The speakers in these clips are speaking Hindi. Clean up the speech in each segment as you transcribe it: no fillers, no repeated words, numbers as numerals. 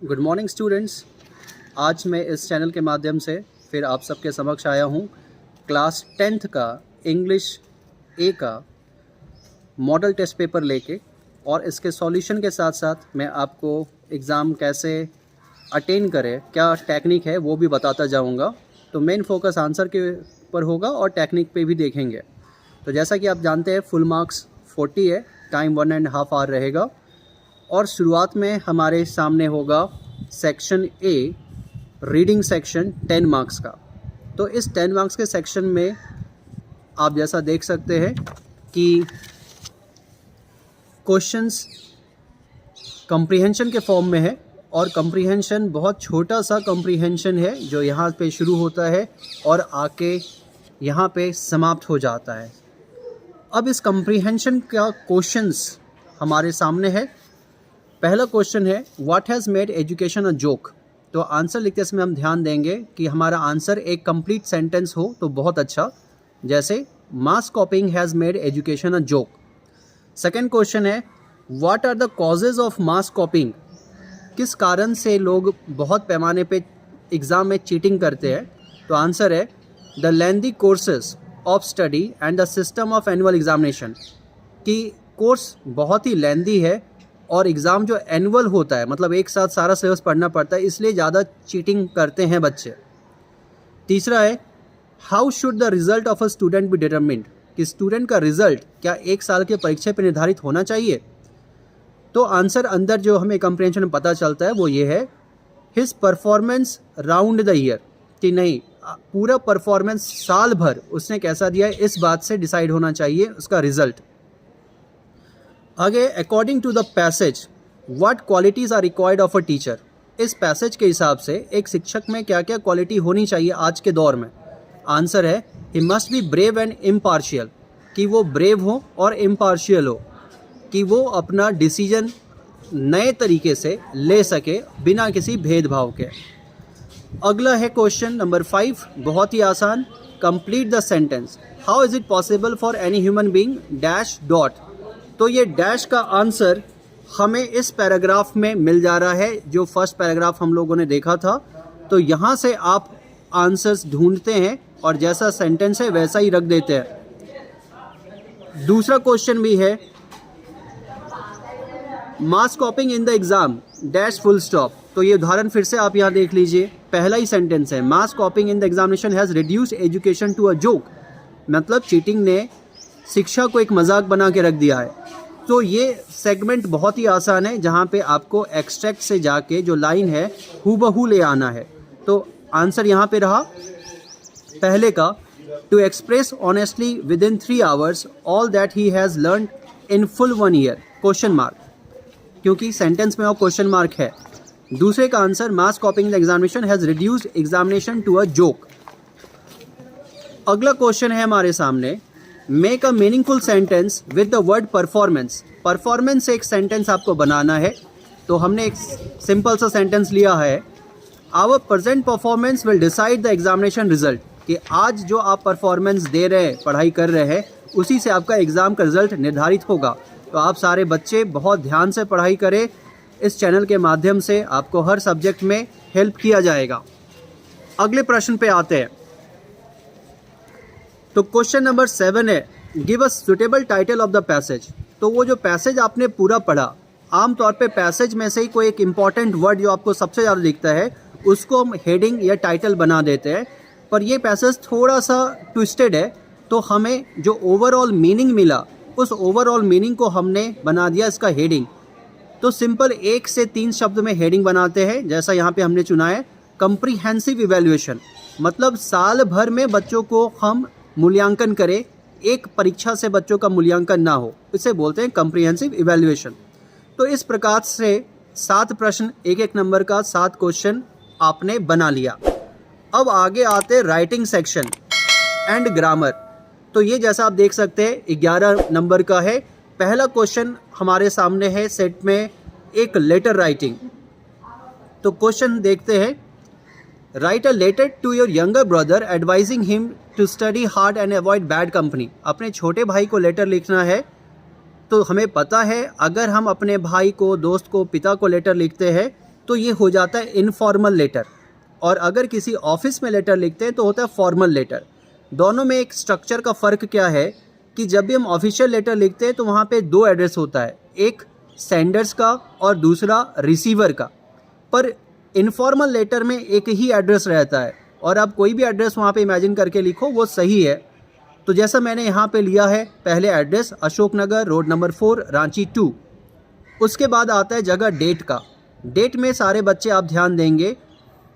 Good morning students. आज मैं इस चैनल के माध्यम से फिर आप सबके समक्ष आया हूँ क्लास 10th का इंग्लिश ए का मॉडल टेस्ट पेपर लेके, और इसके सॉल्यूशन के साथ साथ मैं आपको एग्ज़ाम कैसे अटेन करें, क्या टेक्निक है वो भी बताता जाऊँगा। तो मेन फोकस आंसर के ऊपर होगा और टेक्निक पे भी देखेंगे। तो जैसा कि आप जानते हैं फुल मार्क्स 40 है, टाइम 1.5 आवर रहेगा। और शुरुआत में हमारे सामने होगा section A, reading section 10 marks का। तो इस 10 मार्क्स के सेक्शन में आप जैसा देख सकते हैं कि क्वेश्चंस कम्प्रीहेंशन के फॉर्म में है, और कम्प्रीहेंशन बहुत छोटा सा कम्प्रीहेंशन है जो यहाँ पे शुरू होता है और आके यहाँ पे समाप्त हो जाता है। अब इस कम्प्रीहेंशन का क्वेश्चंस हमारे सामने है। पहला क्वेश्चन है what has made education a joke. तो आंसर लिखते समय हम ध्यान देंगे कि हमारा आंसर एक कंप्लीट सेंटेंस हो तो बहुत अच्छा, जैसे mass copying has made education a joke. Second question है what are the causes of mass copying. किस कारण से लोग बहुत पैमाने पे एग्ज़ाम में चीटिंग करते हैं। तो आंसर है the lengthy courses of study and the system of annual examination. कि कोर्स बहुत ही लेंथी है और एग्ज़ाम जो एनुअल होता है, मतलब एक साथ सारा सिलेबस पढ़ना पड़ता है, इसलिए ज़्यादा चीटिंग करते हैं बच्चे। तीसरा है how should the result of a student be determined. कि स्टूडेंट का रिज़ल्ट क्या एक साल के परीक्षा पर निर्धारित होना चाहिए। तो आंसर अंदर जो हमें कंप्रीहेंशन में पता चलता है वो ये है his performance round the year. कि नहीं, पूरा परफॉर्मेंस साल भर उसने कैसा दिया है, इस बात से डिसाइड होना चाहिए उसका रिज़ल्ट। आगे according to the passage what qualities are required of a teacher. इस पैसेज के हिसाब से एक शिक्षक में क्या क्या क्वालिटी होनी चाहिए आज के दौर में। आंसर है he must be brave and impartial. कि वो ब्रेव हो और इम्पार्शियल हो, कि वो अपना डिसीजन नए तरीके से ले सके बिना किसी भेदभाव के। अगला है क्वेश्चन नंबर 5, बहुत ही आसान। Complete the sentence. How is it possible for any human being dash dot. तो ये डैश का आंसर हमें इस पैराग्राफ में मिल जा रहा है, जो फर्स्ट पैराग्राफ हम लोगों ने देखा था। तो यहाँ से आप आंसर्स ढूंढते हैं और जैसा सेंटेंस है वैसा ही रख देते हैं। दूसरा क्वेश्चन भी है mass copying in the exam dash full stop. तो ये उदाहरण फिर से आप यहाँ देख लीजिए, पहला ही सेंटेंस है mass copying in the examination has reduced education to a joke. मतलब चीटिंग ने शिक्षा को एक मजाक बना के रख दिया है। तो ये सेगमेंट बहुत ही आसान है, जहाँ पे आपको एक्सट्रैक्ट से जाके जो लाइन है हूबहू ले आना है। तो आंसर यहाँ पे रहा पहले का to express honestly within 3 hours all that he has learn in full 1 year question mark, क्योंकि सेंटेंस में और क्वेश्चन मार्क है। दूसरे का answer mass copying the examination has reduced examination to a joke. अगला क्वेश्चन है हमारे सामने make a meaningful sentence with the word performance. Performance से एक सेंटेंस आपको बनाना है। तो हमने एक सिंपल सा सेंटेंस लिया है our present performance will decide the examination result. कि आज जो आप परफॉर्मेंस दे रहे हैं, पढ़ाई कर रहे हैं, उसी से आपका एग्ज़ाम का रिजल्ट निर्धारित होगा। तो आप सारे बच्चे बहुत ध्यान से पढ़ाई करें। इस चैनल के माध्यम से आपको हर सब्जेक्ट में हेल्प किया जाएगा। अगले प्रश्न पे आते हैं। तो क्वेश्चन नंबर 7 है give a suitable title of the passage. तो वो जो पैसेज आपने पूरा पढ़ा, आमतौर पे पैसेज में से ही कोई एक इम्पॉर्टेंट वर्ड जो आपको सबसे ज़्यादा दिखता है उसको हम हेडिंग या टाइटल बना देते हैं। पर ये पैसेज थोड़ा सा ट्विस्टेड है, तो हमें जो ओवरऑल मीनिंग मिला उस ओवरऑल मीनिंग को हमने बना दिया इसका हेडिंग। तो सिंपल 1 से 3 शब्द में हेडिंग बनाते हैं, जैसा यहाँ पे हमने चुना है कम्प्रीहेंसिव इवैल्यूएशन। मतलब साल भर में बच्चों को हम मूल्यांकन करें, एक परीक्षा से बच्चों का मूल्यांकन ना हो, इसे बोलते हैं कम्प्रीहेंसिव इवैल्यूएशन। तो इस प्रकार से 7 प्रश्न, 1-1 नंबर का 7 क्वेश्चन आपने बना लिया। अब आगे आते राइटिंग सेक्शन एंड ग्रामर। तो ये जैसा आप देख सकते हैं 11 नंबर का है। पहला क्वेश्चन हमारे सामने है सेट में एक लेटर राइटिंग। तो क्वेश्चन देखते हैं write a letter to your younger brother advising him to study hard and avoid bad company. अपने छोटे भाई को लेटर लिखना है। तो हमें पता है अगर हम अपने भाई को, दोस्त को, पिता को लेटर लिखते हैं तो ये हो जाता है इनफॉर्मल लेटर, और अगर किसी ऑफिस में लेटर लिखते हैं तो होता है फॉर्मल लेटर। दोनों में एक स्ट्रक्चर का फ़र्क क्या है कि जब भी हम ऑफिशियल लेटर लिखते हैं तो वहाँ पे दो एड्रेस होता है, एक सेंडर्स का और दूसरा रिसीवर का। पर इनफॉर्मल लेटर में एक ही एड्रेस रहता है, और आप कोई भी एड्रेस वहाँ पे इमेजिन करके लिखो वो सही है। तो जैसा मैंने यहाँ पे लिया है, पहले address Ashok Nagar, road number 4, Ranchi 2। उसके बाद आता है जगह डेट का। डेट में सारे बच्चे आप ध्यान देंगे,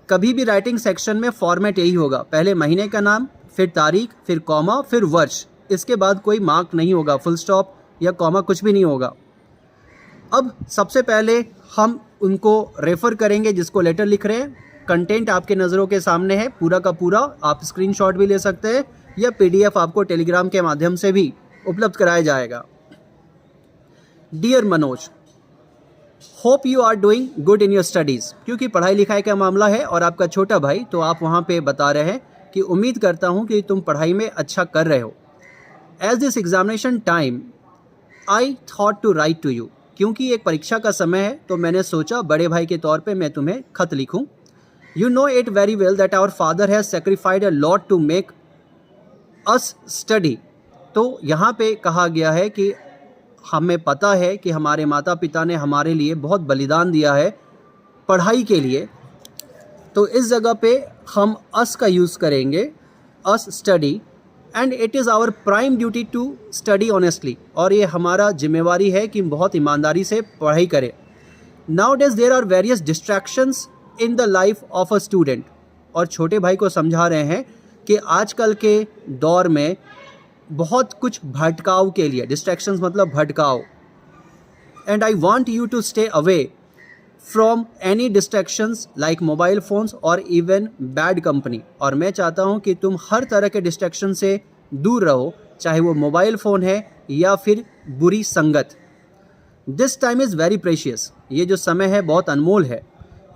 कभी भी राइटिंग सेक्शन में फॉर्मेट यही होगा, पहले महीने का नाम, फिर तारीख, फिर कॉमा, फिर वर्ष। इसके बाद कोई मार्क नहीं होगा, फुल स्टॉप या कॉमा कुछ भी नहीं होगा। अब सबसे पहले हम उनको रेफ़र करेंगे जिसको लेटर लिख रहे हैं। कंटेंट आपके नज़रों के सामने है पूरा का पूरा, आप स्क्रीनशॉट भी ले सकते हैं या पीडीएफ आपको टेलीग्राम के माध्यम से भी उपलब्ध कराया जाएगा। Dear Manoj, hope you are doing good in your studies. क्योंकि पढ़ाई लिखाई का मामला है और आपका छोटा भाई, तो आप वहाँ पे बता रहे हैं कि उम्मीद करता हूँ कि तुम पढ़ाई में अच्छा कर रहे हो। As this examination time I thought to write to you. क्योंकि एक परीक्षा का समय है तो मैंने सोचा बड़े भाई के तौर पे मैं तुम्हें खत लिखूं। You know it very well that our father has sacrificed a lot to make us study. तो यहाँ पे कहा गया है कि हमें पता है कि हमारे माता पिता ने हमारे लिए बहुत बलिदान दिया है पढ़ाई के लिए। तो इस जगह पे हम अस का यूज़ करेंगे, us study, and it is our prime duty to study honestly. और ये हमारा जिम्मेवारी है कि बहुत ईमानदारी से पढ़ाई करें। Nowadays there are various distractions in the life of a student. और छोटे भाई को समझा रहे हैं कि आजकल के दौर में बहुत कुछ भटकाव के लिए, डिस्ट्रैक्शंस मतलब भटकाव, and I want you to stay away from any distractions like mobile phones और इवन बैड कंपनी। और मैं चाहता हूँ कि तुम हर तरह के डिस्ट्रैक्शन से दूर रहो, चाहे वो मोबाइल फ़ोन है या फिर बुरी संगत। This time is very precious. ये जो समय है बहुत अनमोल है।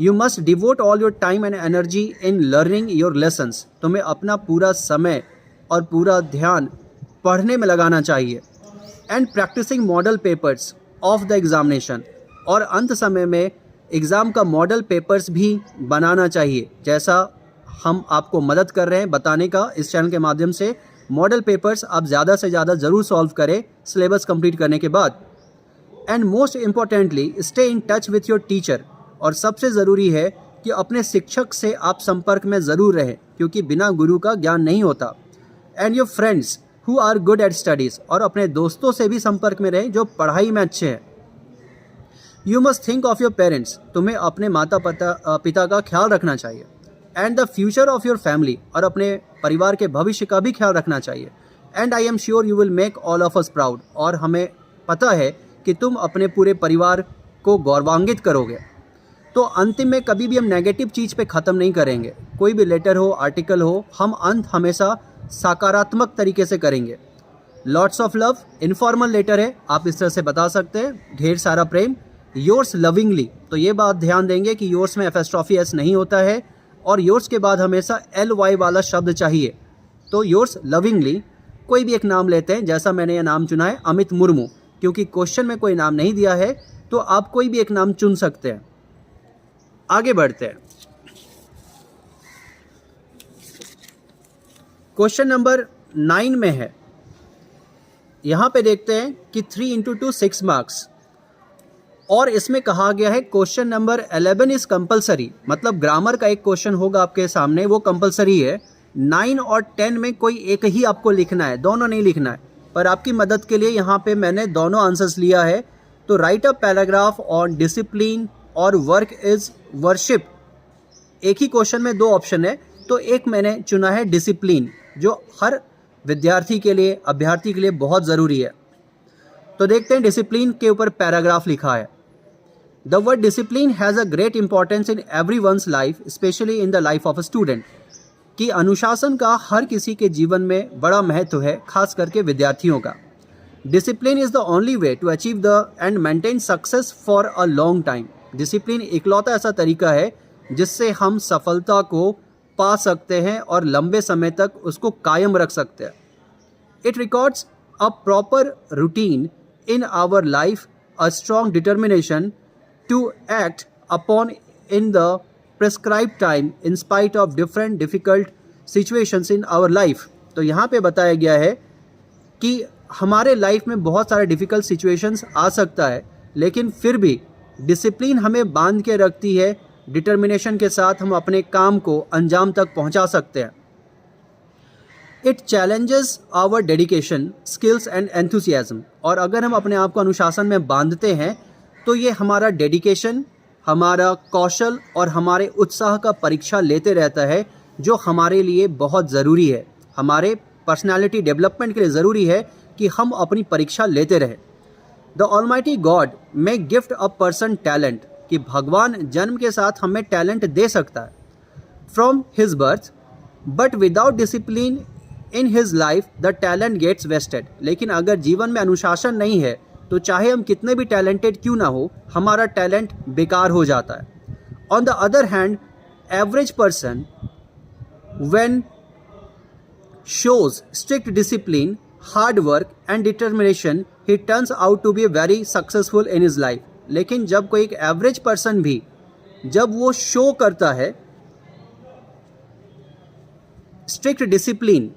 You must devote all your time and energy in learning your lessons. तुम्हें अपना पूरा समय और पूरा ध्यान पढ़ने में लगाना चाहिए। And practising model papers of the examination. और अंत समय में एग्ज़ाम का मॉडल पेपर्स भी बनाना चाहिए, जैसा हम आपको मदद कर रहे हैं बताने का इस चैनल के माध्यम से। मॉडल पेपर्स आप ज़्यादा से ज़्यादा ज़रूर सॉल्व करें सिलेबस कंप्लीट करने के बाद। And most importantly stay in touch with your teacher. और सबसे ज़रूरी है कि अपने शिक्षक से आप संपर्क में ज़रूर रहें, क्योंकि बिना गुरु का ज्ञान नहीं होता। And your friends who are good at studies. और अपने दोस्तों से भी संपर्क में रहें जो पढ़ाई में अच्छे हैं। You must think of your parents. तुम्हें अपने माता पिता का ख्याल रखना चाहिए। And the future of your family. और अपने परिवार के भविष्य का भी ख्याल रखना चाहिए। And I am sure you will make all of us proud. और हमें पता है कि तुम अपने पूरे परिवार को गौरवान्वित करोगे। तो अंतिम में कभी भी हम नेगेटिव चीज़ पे ख़त्म नहीं करेंगे। कोई भी लेटर हो, आर्टिकल हो, हम अंत हमेशा सकारात्मक तरीके से करेंगे। Lots of love, informal letter है, आप इस तरह से बता सकते हैं, ढेर सारा प्रेम। योर्स लविंगली, तो ये बात ध्यान देंगे कि योर्स में एफएस्ट्रॉफी एस नहीं होता है, और योर्स के बाद हमेशा LY वाला शब्द चाहिए। तो योर्स लविंगली। कोई भी एक नाम लेते हैं, जैसा मैंने यह नाम चुना है अमित मुर्मू, क्योंकि क्वेश्चन में कोई नाम नहीं दिया है, तो आप कोई भी एक नाम चुन सकते हैं। आगे बढ़ते हैं। क्वेश्चन नंबर 9 में है, यहाँ पे देखते हैं कि 3 × 2 6 मार्क्स। और इसमें कहा गया है क्वेश्चन नंबर 11 इज़ कंपलसरी। मतलब ग्रामर का एक क्वेश्चन होगा आपके सामने, वो कंपलसरी है। 9 और 10 में कोई एक ही आपको लिखना है, दोनों नहीं लिखना है। पर आपकी मदद के लिए यहाँ पे मैंने दोनों आंसर्स लिया है। तो right a paragraph on discipline और वर्क इज़ वर्शिप। एक ही क्वेश्चन में 2 ऑप्शन है, तो एक मैंने चुना है डिसिप्लिन, जो हर विद्यार्थी के लिए, अभ्यर्थी के लिए बहुत ज़रूरी है। तो देखते हैं डिसिप्लिन के ऊपर पैराग्राफ लिखा है। The word discipline has a great importance in every one's life, specially in the life of a student. कि अनुशासन का हर किसी के जीवन में बड़ा महत्व है, खास करके विद्यार्थियों का। Discipline is the only way to achieve the and maintain success for a long time. Discipline इकलौता ऐसा तरीका है जिससे हम सफलता को पा सकते हैं और लंबे समय तक उसको कायम रख सकते हैं। It records a proper routine in our life, a strong determination to act upon in the prescribed time in spite of different difficult situations in our life। तो यहाँ पे बताया गया है कि हमारे लाइफ में बहुत सारे डिफ़िकल्ट सिचुएशंस आ सकता है, लेकिन फिर भी डिसिप्लिन हमें बांध के रखती है। डिटर्मिनेशन के साथ हम अपने काम को अंजाम तक पहुंचा सकते हैं। It challenges our dedication, skills and enthusiasm. और अगर हम अपने आप को अनुशासन में बांधते हैं तो ये हमारा डेडिकेशन, हमारा कौशल और हमारे उत्साह का परीक्षा लेते रहता है, जो हमारे लिए बहुत ज़रूरी है। हमारे पर्सनालिटी डेवलपमेंट के लिए ज़रूरी है कि हम अपनी परीक्षा लेते रहें। The almighty God may gift a person talent, कि भगवान जन्म के साथ हमें टैलेंट दे सकता है from his birth, but without discipline in his life the talent gets wasted. लेकिन अगर जीवन में अनुशासन नहीं है तो चाहे हम कितने भी टैलेंटेड क्यों ना हो, हमारा टैलेंट बेकार हो जाता है। On the other hand, average person when shows strict discipline, hard work and determination, he turns out to be very successful in his life। लेकिन जब कोई एक एवरेज पर्सन भी जब वो शो करता है स्ट्रिक्ट डिसिप्लिन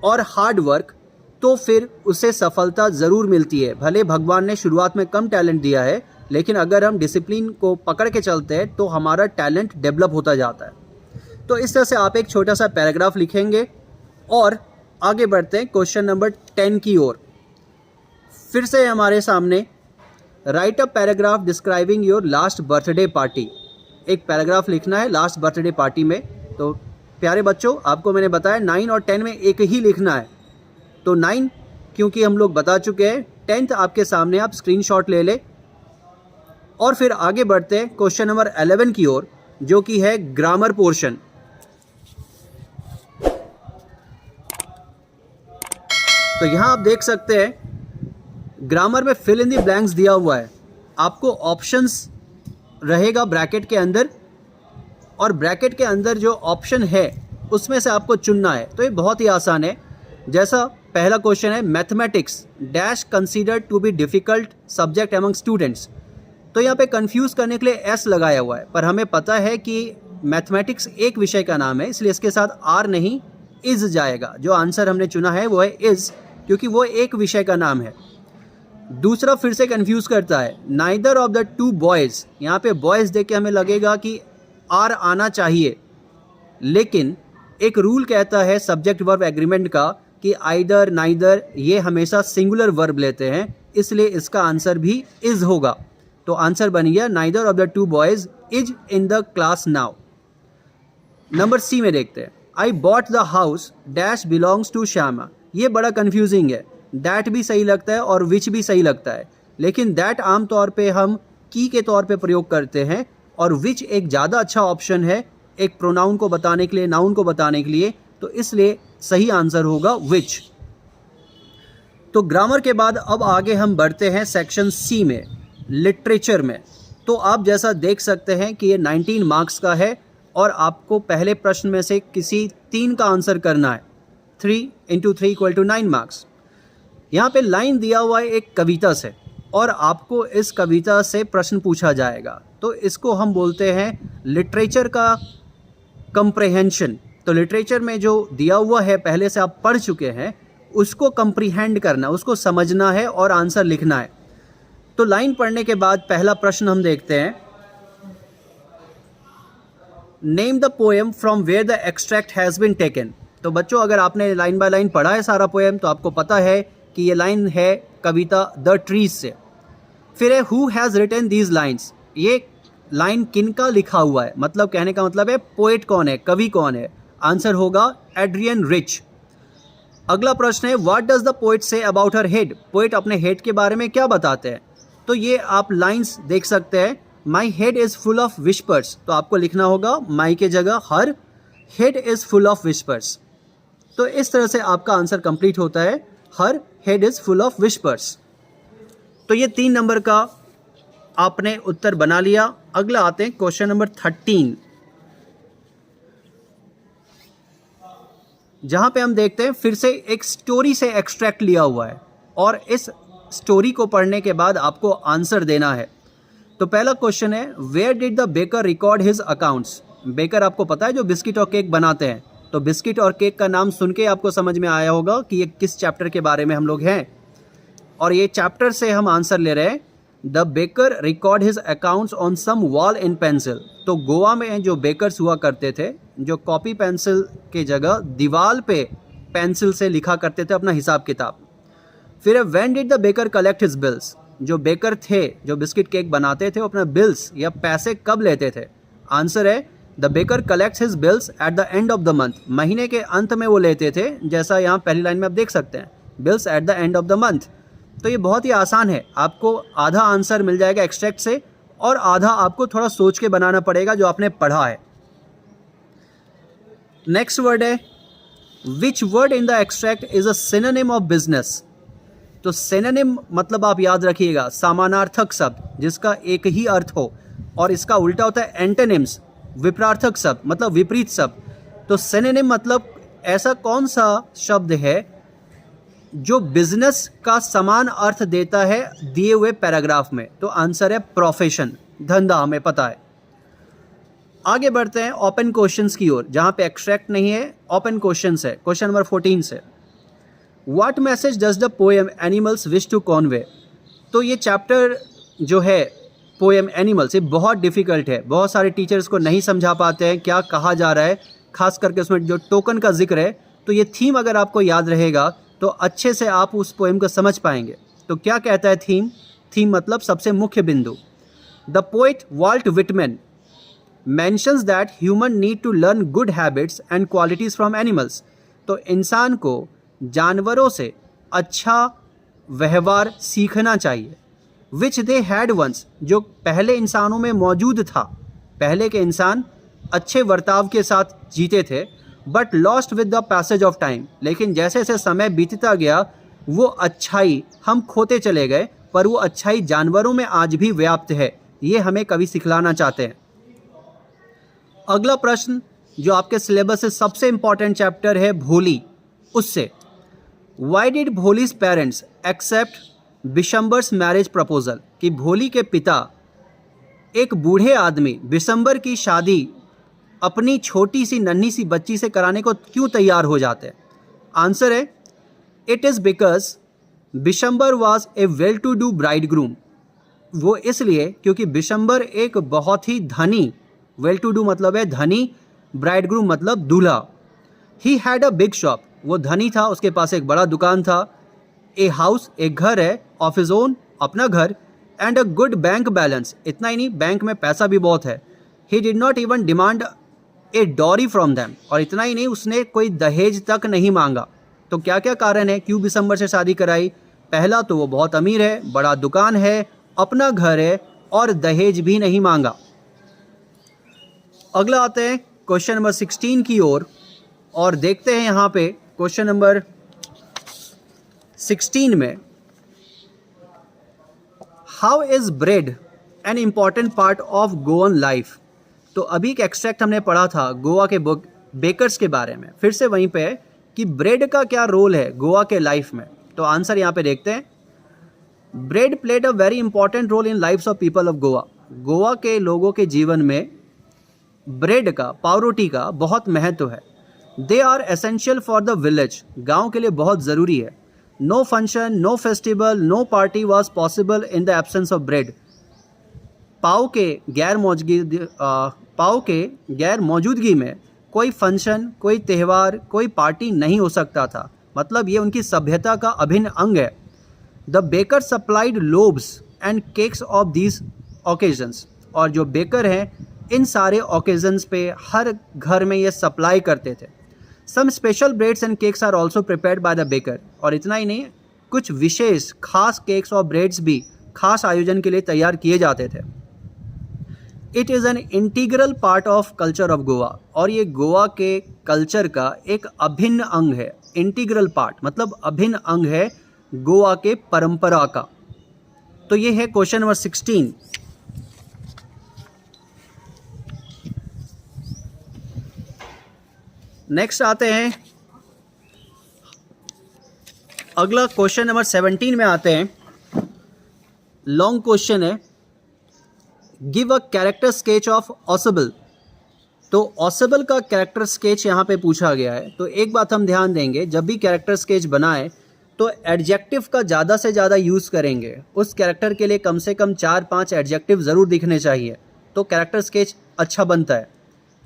और हार्ड वर्क, तो फिर उसे सफलता ज़रूर मिलती है। भले भगवान ने शुरुआत में कम टैलेंट दिया है, लेकिन अगर हम डिसिप्लिन को पकड़ के चलते हैं तो हमारा टैलेंट डेवलप होता जाता है। तो इस तरह से आप एक छोटा सा पैराग्राफ लिखेंगे और आगे बढ़ते हैं क्वेश्चन नंबर 10 की ओर। फिर से हमारे सामने right a paragraph describing your last birthday party. एक पैराग्राफ लिखना है लास्ट बर्थडे पार्टी में। तो प्यारे बच्चों, आपको मैंने बताया 9 और 10 में एक ही लिखना है। तो 9 क्योंकि हम लोग बता चुके हैं, 10th आपके सामने, आप स्क्रीनशॉट ले ले। और फिर आगे बढ़ते हैं क्वेश्चन नंबर 11 की ओर, जो कि है ग्रामर पोर्शन। तो यहाँ आप देख सकते हैं ग्रामर में फिल इन द ब्लैंक्स दिया हुआ है। आपको ऑप्शंस रहेगा ब्रैकेट के अंदर, और ब्रैकेट के अंदर जो ऑप्शन है उसमें से आपको चुनना है। तो ये बहुत ही आसान है। जैसा पहला क्वेश्चन है, mathematics dash considered to be difficult subject among students. तो यहाँ पे कंफ्यूज करने के लिए एस लगाया हुआ है, पर हमें पता है कि मैथमेटिक्स एक विषय का नाम है, इसलिए इसके साथ आर नहीं इज़ जाएगा। जो आंसर हमने चुना है वो है इज़, क्योंकि वो एक विषय का नाम है। दूसरा फिर से कंफ्यूज करता है, neither of the two boys. यहाँ पे बॉयज़ देख के हमें लगेगा कि आर आना चाहिए, लेकिन एक रूल कहता है सब्जेक्ट वर्ब एग्रीमेंट का कि आइदर नाइदर ये हमेशा सिंगुलर वर्ब लेते हैं, इसलिए इसका आंसर भी इज़ होगा। तो आंसर बन गया neither of the two boys is in the class now. Number C में देखते हैं, I bought the house dash belongs to Shyama. ये बड़ा कंफ्यूजिंग है। दैट भी सही लगता है और विच भी सही लगता है, लेकिन दैट आमतौर पे हम की के तौर पे प्रयोग करते हैं, और विच एक ज़्यादा अच्छा ऑप्शन है एक प्रोनाउन को बताने के लिए, नाउन को बताने के लिए। तो इसलिए सही आंसर होगा विच। तो ग्रामर के बाद अब आगे हम बढ़ते हैं सेक्शन सी में, लिटरेचर में। तो आप जैसा देख सकते हैं कि ये 19 मार्क्स का है, और आपको पहले प्रश्न में से किसी 3 का आंसर करना है। 3 × 3 = 9 मार्क्स। यहाँ पे लाइन दिया हुआ है एक कविता से, और आपको इस कविता से प्रश्न पूछा जाएगा। तो इसको हम बोलते हैं लिटरेचर का कंप्रहेंशन। तो लिटरेचर में जो दिया हुआ है पहले से आप पढ़ चुके हैं, उसको कंप्रीहेंड करना, उसको समझना है और आंसर लिखना है। तो लाइन पढ़ने के बाद पहला प्रश्न हम देखते हैं, name the poem from where the extract has been taken. तो बच्चों, अगर आपने लाइन बाय लाइन पढ़ा है सारा पोएम, तो आपको पता है कि ये लाइन है कविता द ट्रीज से। फिर है who has written these lines. ये लाइन किन का लिखा हुआ है, मतलब कहने का मतलब है पोएट कौन है, कवि कौन है। आंसर होगा एड्रियन रिच। अगला प्रश्न है, what does the poet say about her head. Poet अपने हेड के बारे में क्या बताते हैं। तो ये आप लाइन्स देख सकते हैं, my head is full of whispers. तो आपको लिखना होगा माई के जगह her, head is full of whispers. तो इस तरह से आपका आंसर कंप्लीट होता है, her head is full of whispers. तो ये 3 नंबर का आपने उत्तर बना लिया। अगला आते हैं क्वेश्चन नंबर 13, जहाँ पे हम देखते हैं फिर से एक स्टोरी से एक्सट्रैक्ट लिया हुआ है, और इस स्टोरी को पढ़ने के बाद आपको आंसर देना है। तो पहला क्वेश्चन है, where did the baker record his accounts. Baker आपको पता है जो बिस्किट और केक बनाते हैं, तो बिस्किट और केक का नाम सुन के आपको समझ में आया होगा कि ये किस चैप्टर के बारे में हम लोग हैं, और ये चैप्टर से हम आंसर ले रहे हैं। The baker record his accounts on some wall in pencil. तो गोवा में जो बेकर्स हुआ करते थे, जो कॉपी पेंसिल के जगह दीवार पे पेंसिल से लिखा करते थे अपना हिसाब किताब। फिर when did the baker collect his bills. जो बेकर थे, जो बिस्किट केक बनाते थे, वो अपना बिल्स या पैसे कब लेते थे। आंसर है the baker collects his bills at the end of the month. महीने के अंत में वो लेते थे, जैसा यहाँ पहली लाइन में आप देख सकते हैं, bills at the end of the month. तो ये बहुत ही आसान है, आपको आधा आंसर मिल जाएगा एक्सट्रैक्ट से और आधा आपको थोड़ा सोच के बनाना पड़ेगा जो आपने पढ़ा है। नेक्स्ट वर्ड है, which word in the extract is a synonym of business. तो सिनोनिम मतलब आप याद रखिएगा समानार्थक शब्द जिसका एक ही अर्थ हो, और इसका उल्टा होता है एंटोनिम्स, विपरीतार्थक शब्द मतलब विपरीत शब्द। तो सिनोनिम मतलब ऐसा कौन सा शब्द है जो बिजनेस का समान अर्थ देता है दिए हुए पैराग्राफ में। तो आंसर है प्रोफेशन, धंधा, हमें पता है। आगे बढ़ते हैं ओपन क्वेश्चंस की ओर, जहां पे एक्सट्रैक्ट नहीं है, ओपन क्वेश्चंस है। क्वेश्चन नंबर 14 से, what message does the poem animals wish to convey. तो ये चैप्टर जो है पोएम एनिमल्स, ये बहुत डिफिकल्ट है, बहुत सारे टीचर्स को नहीं समझा पाते हैं क्या कहा जा रहा है, खास करके उसमें जो टोकन का जिक्र है। तो ये थीम अगर आपको याद रहेगा तो अच्छे से आप उस पोएम को समझ पाएंगे। तो क्या कहता है थीम, थीम मतलब सबसे मुख्य बिंदु। The poet Walt Whitman mentions that human need to learn good habits and qualities from animals. तो इंसान को जानवरों से अच्छा व्यवहार सीखना चाहिए, विच दे हैड वंस, जो पहले इंसानों में मौजूद था। पहले के इंसान अच्छे बर्ताव के साथ जीते थे, but lost with the passage of time. लेकिन जैसे जैसे समय बीतता गया वो अच्छाई हम खोते चले गए, पर वो अच्छाई जानवरों में आज भी व्याप्त है। ये हमें कवि सिखलाना चाहते हैं। अगला प्रश्न जो आपके सिलेबस से सबसे इंपॉर्टेंट चैप्टर है भोली, उससे, why did Bholi's parents accept Bishamber's marriage proposal. कि भोली के पिता एक बूढ़े आदमी बिशंबर की शादी अपनी छोटी सी नन्ही सी बच्ची से कराने को क्यों तैयार हो जाते हैं। आंसर है it is because Bishambar was a well to do bridegroom. वो इसलिए क्योंकि बिशंबर एक बहुत ही धनी, वेल टू डू मतलब है धनी, ब्राइड ग्रूम मतलब दूल्हा। ही हैड अ बिग शॉप, वो धनी था, उसके पास एक बड़ा दुकान था। ए हाउस, एक घर है, ऑफ हिज ओन, अपना घर, and a good bank balance. इतना ही नहीं, बैंक में पैसा भी बहुत है। He did not even demand a dowry from them, और इतना ही नहीं, उसने कोई दहेज तक नहीं मांगा। तो क्या क्या कारण है क्यों बिशंबर से शादी कराई। पहला तो वो बहुत अमीर है, बड़ा दुकान है, अपना घर है, और दहेज भी नहीं मांगा। अगला आते हैं क्वेश्चन नंबर 16 की ओर, और देखते हैं यहाँ पे क्वेश्चन नंबर 16 में, how is bread an important part of Goan life. तो अभी एक एक्सट्रैक्ट हमने पढ़ा था गोवा के बेकर्स के बारे में, फिर से वहीं पे कि ब्रेड का क्या रोल है गोवा के लाइफ में। तो आंसर यहाँ पे देखते हैं, bread played a very important role in lifes of people of Goa. Goa के लोगों के जीवन में ब्रेड का, पावरोटी का बहुत महत्व है। They are essential for the village, गाँव के लिए बहुत ज़रूरी है। No function, no festival, no party was possible in the absence of bread. पाव के गैर मौजूदगी में कोई फंक्शन, कोई त्यौहार, कोई पार्टी नहीं हो सकता था। मतलब ये उनकी सभ्यता का अभिन्न अंग है। The baker supplied loaves and cakes of these occasions. और जो बेकर हैं इन सारे ओकेजन्स पे हर घर में ये सप्लाई करते थे। Some special breads and cakes are also prepared by the baker. और इतना ही नहीं, कुछ विशेष खास केक्स और ब्रेड्स भी खास आयोजन के लिए तैयार किए जाते थे। It is an integral part of culture of Goa. और ये गोवा के कल्चर का एक अभिन्न अंग है। इंटीग्रल पार्ट मतलब अभिन्न अंग है गोवा के परंपरा का। तो ये है क्वेश्चन नंबर 16। नेक्स्ट आते हैं, अगला क्वेश्चन नंबर 17 में आते हैं। लॉन्ग क्वेश्चन है, give a character sketch of ऑसिबल। तो ऑसिबल का कैरेक्टर स्केच यहाँ पे पूछा गया है। तो एक बात हम ध्यान देंगे, जब भी कैरेक्टर स्केच बनाए तो एडजेक्टिव का ज़्यादा से ज़्यादा यूज़ करेंगे। उस कैरेक्टर के लिए कम से कम 4-5 एडजेक्टिव ज़रूर दिखने चाहिए, तो कैरेक्टर स्केच अच्छा बनता है।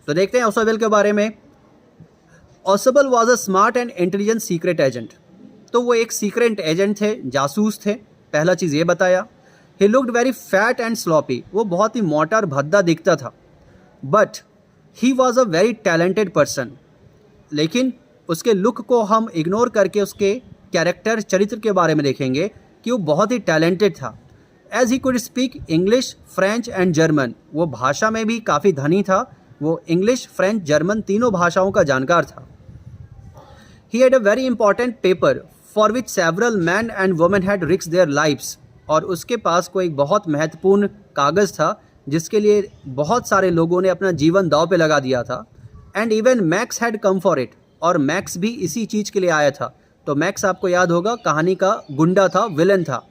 तो देखते हैं ऑसिबल के बारे में। ऑसिबल was a smart and intelligent secret agent. तो वो एक सीक्रेट एजेंट थे, जासूस थे, पहला चीज़ ये बताया। He looked very fat and sloppy, वो बहुत ही मोटा और भद्दा दिखता था। But he was a very talented person. लेकिन उसके लुक को हम इग्नोर करके उसके कैरेक्टर, चरित्र के बारे में देखेंगे कि वो बहुत ही टैलेंटेड था। As he could speak English, French and German, वो भाषा में भी काफ़ी धनी था। वो इंग्लिश, फ्रेंच, जर्मन तीनों भाषाओं का जानकार था। ही had a very important paper for which several man and women had risk their lives. और उसके पास कोई बहुत महत्वपूर्ण कागज़ था जिसके लिए बहुत सारे लोगों ने अपना जीवन दांव पे लगा दिया था। And even max had come for it, और मैक्स भी इसी चीज़ के लिए आया था। तो मैक्स आपको याद होगा कहानी का गुंडा था, विलन था।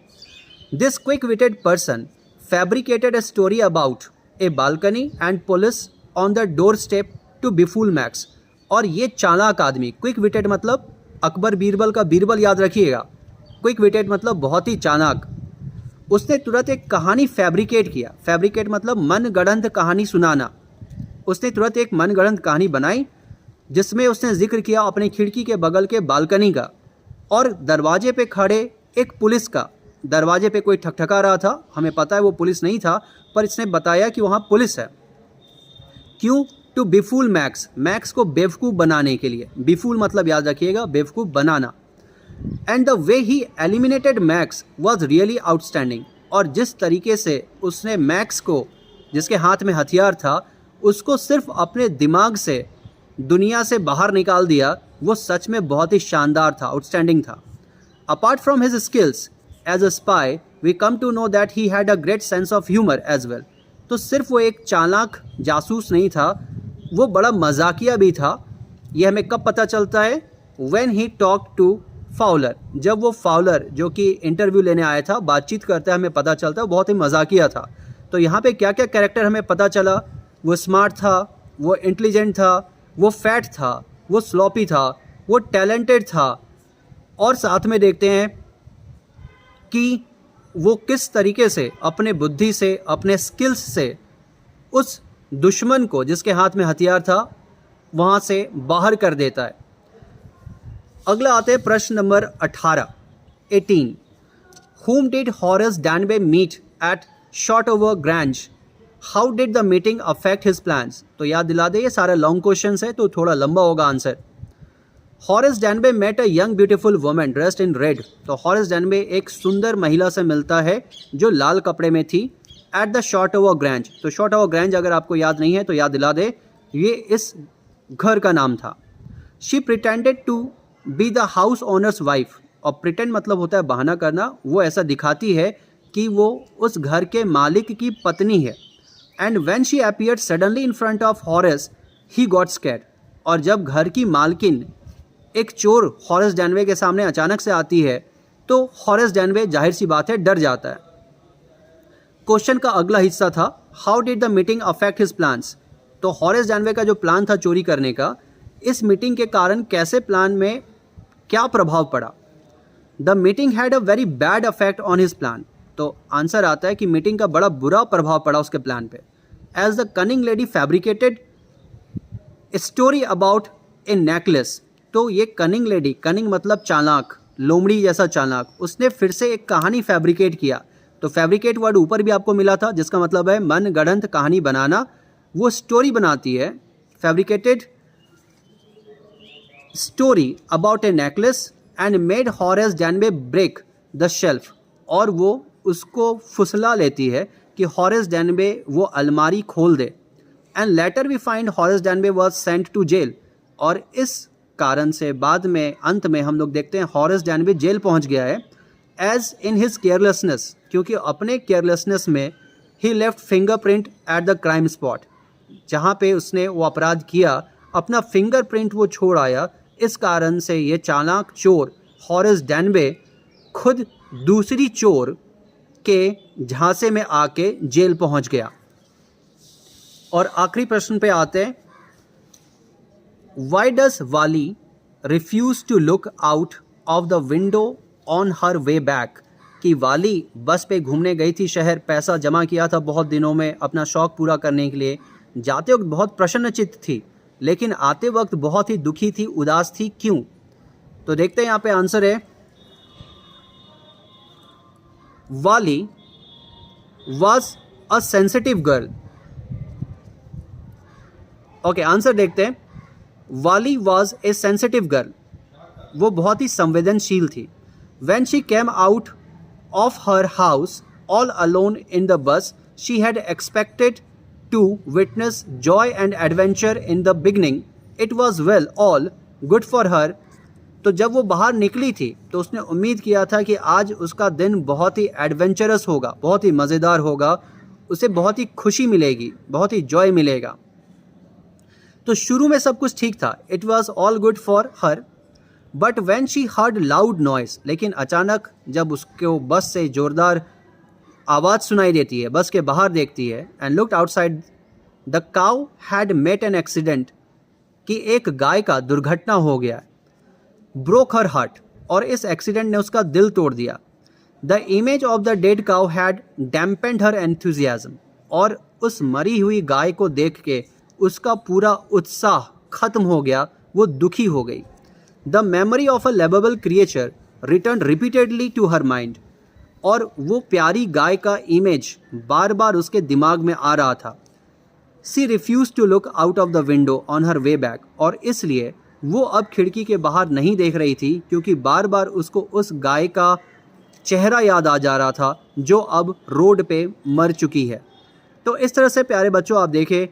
This quick witted person fabricated a story about a balcony and police on the doorstep to befool Max. और ये चालाक आदमी, क्विक विटेड मतलब अकबर बीरबल का बीरबल याद रखिएगा, क्विक विटेड मतलब बहुत ही चालाक। उसने तुरंत एक कहानी फैब्रिकेट किया। फैब्रिकेट मतलब मनगढ़ंत कहानी सुनाना। उसने तुरंत एक मनगढ़ंत कहानी बनाई जिसमें उसने जिक्र किया अपनी खिड़की के बगल के बालकनी का और दरवाजे पे खड़े एक पुलिस का। दरवाजे पे कोई ठकठका रहा था, हमें पता है वो पुलिस नहीं था, पर इसने बताया कि वहाँ पुलिस है। क्यों? टू बिफूल मैक्स, मैक्स को बेवकूफ़ बनाने के लिए। बिफूल मतलब याद रखिएगा बेवकूफ़ बनाना। And the way he eliminated Max was really outstanding. और जिस तरीके से उसने मैक्स को, जिसके हाथ में हथियार था, उसको सिर्फ अपने दिमाग से दुनिया से बाहर निकाल दिया, वो सच में बहुत ही शानदार था, आउटस्टैंडिंग था। Apart from his skills as a spy we came to know that he had a great sense of humour as well. तो सिर्फ वो एक चालाक जासूस नहीं था, वो बड़ा मजाकिया भी था। ये हमें कब पता चलता है? When he talk to Fowler, जब वो फाउलर जो कि इंटरव्यू लेने आया था बातचीत करते हमें पता चलता है बहुत ही मजाकिया था। तो यहाँ पे क्या क्या कैरेक्टर हमें पता चला? वो स्मार्ट था, वो इंटेलिजेंट था, वो फैट था, वो स्लॉपी था, वो टैलेंटेड था, और साथ में देखते हैं कि वो किस तरीके से अपने बुद्धि से, अपने स्किल्स से उस दुश्मन को जिसके हाथ में हथियार था वहाँ से बाहर कर देता है। अगला आते हैं प्रश्न number 18। Whom did Horace Danby meet at Shotover Grange? How did the meeting affect his plans? तो याद दिला दे, ये सारे लॉन्ग क्वेश्चन है तो थोड़ा लंबा होगा answer. Horace Danby met a young beautiful woman dressed in red. तो हॉरेस डैनबे एक सुंदर महिला से मिलता है जो लाल कपड़े में थी। एट द शॉटओवर ग्रैंज, तो शॉटओवर ग्रैंज अगर आपको याद नहीं है तो याद दिला दे, ये इस घर का नाम था। She pretended to be the house owner's wife, और प्रिटेंड मतलब होता है बहाना करना। वो ऐसा दिखाती है कि वो उस घर के मालिक की पत्नी है। And when she appeared suddenly in front of Horace he got scared. और जब घर की मालकिन एक चोर हॉरेस डैनबे के सामने अचानक से आती है तो हॉरेस डैनबे जाहिर सी बात है डर जाता है। क्वेश्चन का अगला हिस्सा था how did the meeting affect his plans. तो हॉरेस डैनबे का जो प्लान था चोरी करने का, इस मीटिंग के कारण कैसे प्लान में क्या प्रभाव पड़ा? The meeting had a very bad affect on his plan. तो आंसर आता है कि मीटिंग का बड़ा बुरा प्रभाव पड़ा उसके प्लान पे। As the cunning lady fabricated story about a necklace. तो ये कनिंग लेडी, कनिंग मतलब चालाक, लोमड़ी जैसा चालाक, उसने फिर से एक कहानी फैब्रिकेट किया। तो फैब्रिकेट वर्ड ऊपर भी आपको मिला था जिसका मतलब है मन गढ़ंत कहानी बनाना। वो स्टोरी बनाती है, fabricated story about a necklace and made Horace Danby break the shelf. और वो उसको फुसला लेती है कि हॉरेस डैनबे वो अलमारी खोल दे। And later we find Horace Danby was sent to jail. और इस कारण से बाद में अंत में हम लोग देखते हैं हॉरेस डैनबे जेल पहुंच गया है। एज इन हिज केयरलेसनेस, क्योंकि अपने केयरलेसनेस में ही left fingerprint at the crime spot. जहाँ पे उसने वो अपराध किया अपना फिंगरप्रिंट वो छोड़ आया। इस कारण से ये चालाक चोर हॉरेस डैनबे खुद दूसरी चोर के झांसे में आके जेल पहुंच गया। और आखिरी प्रश्न पे आते हैं, why does Valli refuse to look out of the window on her way back. कि वाली बस पे घूमने गई थी शहर, पैसा जमा किया था बहुत दिनों में अपना शौक़ पूरा करने के लिए, जाते वक्त बहुत प्रसन्नचित्त थी लेकिन आते वक्त बहुत ही दुखी थी, उदास थी, क्यों? तो देखते हैं यहाँ पे आंसर है, वाली was a sensitive girl. Okay, answer देखते हैं, वाली वॉज ए सेंसिटिव गर्ल, वो बहुत ही संवेदनशील थी। When she came out of her house all alone in the bus, she had expected to witness joy and adventure in the beginning. It was well all good for her. तो जब वो बाहर निकली थी तो उसने उम्मीद किया था कि आज उसका दिन बहुत ही एडवेंचरस होगा, बहुत ही मज़ेदार होगा, उसे बहुत ही खुशी मिलेगी, बहुत ही जॉय मिलेगा। तो शुरू में सब कुछ ठीक था, it was all good for her, but when she heard loud noise, लेकिन अचानक जब उसको बस से ज़ोरदार आवाज़ सुनाई देती है, बस के बाहर देखती है, and looked outside, the cow had met an accident, कि एक गाय का दुर्घटना हो गया, ब्रोक हर हार्ट, और इस एक्सीडेंट ने उसका दिल तोड़ दिया। The image of the dead cow had dampened her enthusiasm, और उस मरी हुई गाय को देख के उसका पूरा उत्साह खत्म हो गया, वो दुखी हो गई। The memory of a lovable creature return repeatedly to her mind, और वो प्यारी गाय का इमेज बार बार उसके दिमाग में आ रहा था। She refuse to look out of the window on her way back, और इसलिए वो अब खिड़की के बाहर नहीं देख रही थी क्योंकि बार बार उसको उस गाय का चेहरा याद आ जा रहा था जो अब रोड पे मर चुकी है। तो इस तरह से प्यारे बच्चों आप देखें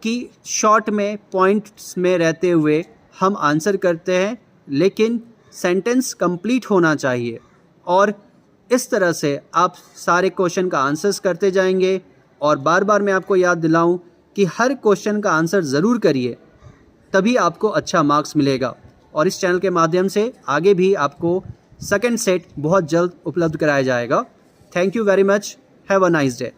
कि शॉर्ट में पॉइंट्स में रहते हुए हम आंसर करते हैं, लेकिन सेंटेंस कंप्लीट होना चाहिए, और इस तरह से आप सारे क्वेश्चन का आंसर्स करते जाएंगे। और बार बार मैं आपको याद दिलाऊं कि हर क्वेश्चन का आंसर ज़रूर करिए, तभी आपको अच्छा मार्क्स मिलेगा। और इस चैनल के माध्यम से आगे भी आपको सेकंड सेट बहुत जल्द उपलब्ध कराया जाएगा। Thank you very much, have a nice day.